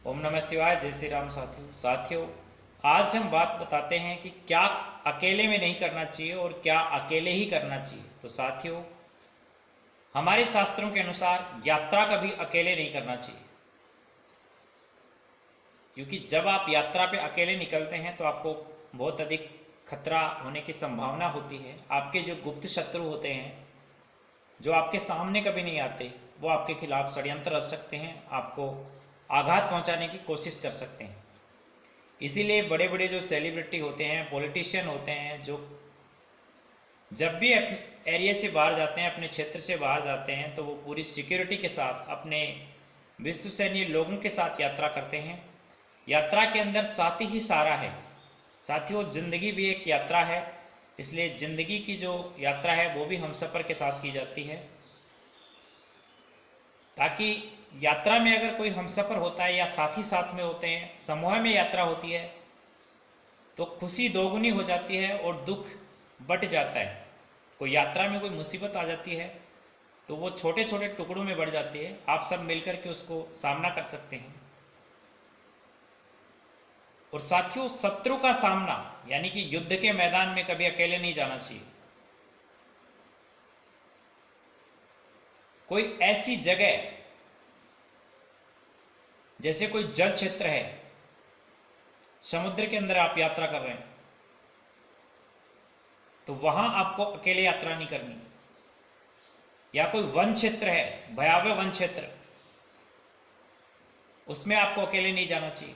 ओम नमः शिवाय। जय श्री राम। साथियों, आज हम बात बताते हैं कि क्या अकेले में नहीं करना चाहिए और क्या अकेले ही करना चाहिए। तो साथियों, हमारे शास्त्रों के अनुसार यात्रा कभी अकेले नहीं करना चाहिए, क्योंकि जब आप यात्रा पे अकेले निकलते हैं तो आपको बहुत अधिक खतरा होने की संभावना होती है। आपके जो गुप्त शत्रु होते हैं, जो आपके सामने कभी नहीं आते, वो आपके खिलाफ षड्यंत्र रच सकते हैं, आपको आघात पहुंचाने की कोशिश कर सकते हैं। इसीलिए बड़े बड़े जो सेलिब्रिटी होते हैं, पॉलिटिशियन होते हैं, जो जब भी अपने एरिया से बाहर जाते हैं, अपने क्षेत्र से बाहर जाते हैं, तो वो पूरी सिक्योरिटी के साथ अपने विश्वसनीय लोगों के साथ यात्रा करते हैं। यात्रा के अंदर साथी ही सारा है। साथियों, जिंदगी भी एक यात्रा है, इसलिए जिंदगी की जो यात्रा है वो भी हमसफ़र के साथ की जाती है, ताकि यात्रा में अगर कोई हमसफ़र होता है या साथी साथ में होते हैं, समूह में यात्रा होती है, तो खुशी दोगुनी हो जाती है और दुख बट जाता है। कोई यात्रा में कोई मुसीबत आ जाती है तो वो छोटे छोटे टुकड़ों में बढ़ जाती है, आप सब मिलकर के उसको सामना कर सकते हैं। और साथियों, शत्रु का सामना यानी कि युद्ध के मैदान में कभी अकेले नहीं जाना चाहिए। कोई ऐसी जगह, जैसे कोई जल क्षेत्र है, समुद्र के अंदर आप यात्रा कर रहे हैं, तो वहां आपको अकेले यात्रा नहीं करनी। या कोई वन क्षेत्र है, भयावह वन क्षेत्र, उसमें आपको अकेले नहीं जाना चाहिए।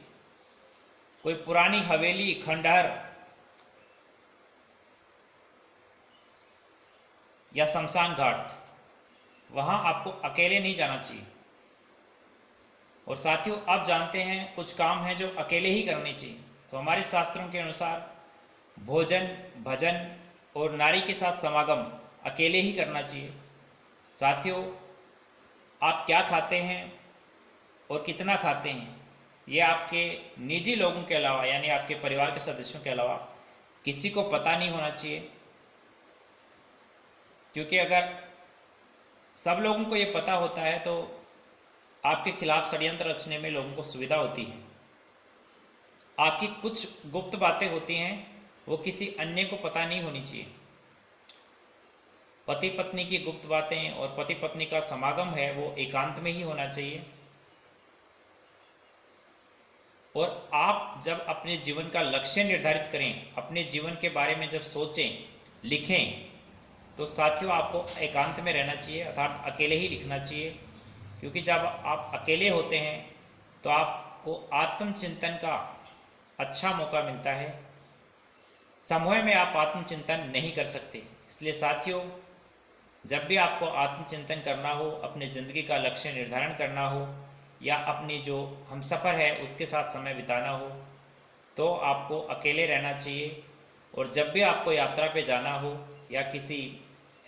कोई पुरानी हवेली, खंडहर या शमशान घाट, वहां आपको अकेले नहीं जाना चाहिए। और साथियों, आप जानते हैं कुछ काम हैं जो अकेले ही करने चाहिए। तो हमारे शास्त्रों के अनुसार भोजन, भजन और नारी के साथ समागम अकेले ही करना चाहिए। साथियों, आप क्या खाते हैं और कितना खाते हैं, ये आपके निजी लोगों के अलावा, यानी आपके परिवार के सदस्यों के अलावा किसी को पता नहीं होना चाहिए। क्योंकि अगर सब लोगों को ये पता होता है तो आपके खिलाफ षड्यंत्र रचने में लोगों को सुविधा होती है। आपकी कुछ गुप्त बातें होती हैं, वो किसी अन्य को पता नहीं होनी चाहिए। पति पत्नी की गुप्त बातें और पति पत्नी का समागम है वो एकांत में ही होना चाहिए। और आप जब अपने जीवन का लक्ष्य निर्धारित करें, अपने जीवन के बारे में जब सोचें, लिखें, तो साथियों आपको एकांत में रहना चाहिए, अर्थात अकेले ही लिखना चाहिए। क्योंकि जब आप अकेले होते हैं तो आपको आत्मचिंतन का अच्छा मौका मिलता है। समूह में आप आत्मचिंतन नहीं कर सकते। इसलिए साथियों, जब भी आपको आत्मचिंतन करना हो, अपने ज़िंदगी का लक्ष्य निर्धारण करना हो, या अपनी जो हमसफ़र है उसके साथ समय बिताना हो, तो आपको अकेले रहना चाहिए। और जब भी आपको यात्रा पे जाना हो या किसी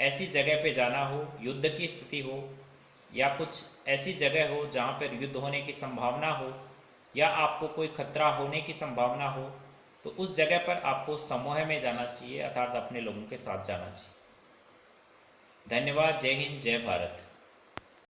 ऐसी जगह पे जाना हो, युद्ध की स्थिति हो, या कुछ ऐसी जगह हो जहाँ पर युद्ध होने की संभावना हो, या आपको कोई खतरा होने की संभावना हो, तो उस जगह पर आपको समूह में जाना चाहिए, अर्थात अपने लोगों के साथ जाना चाहिए। धन्यवाद। जय हिंद, जय भारत।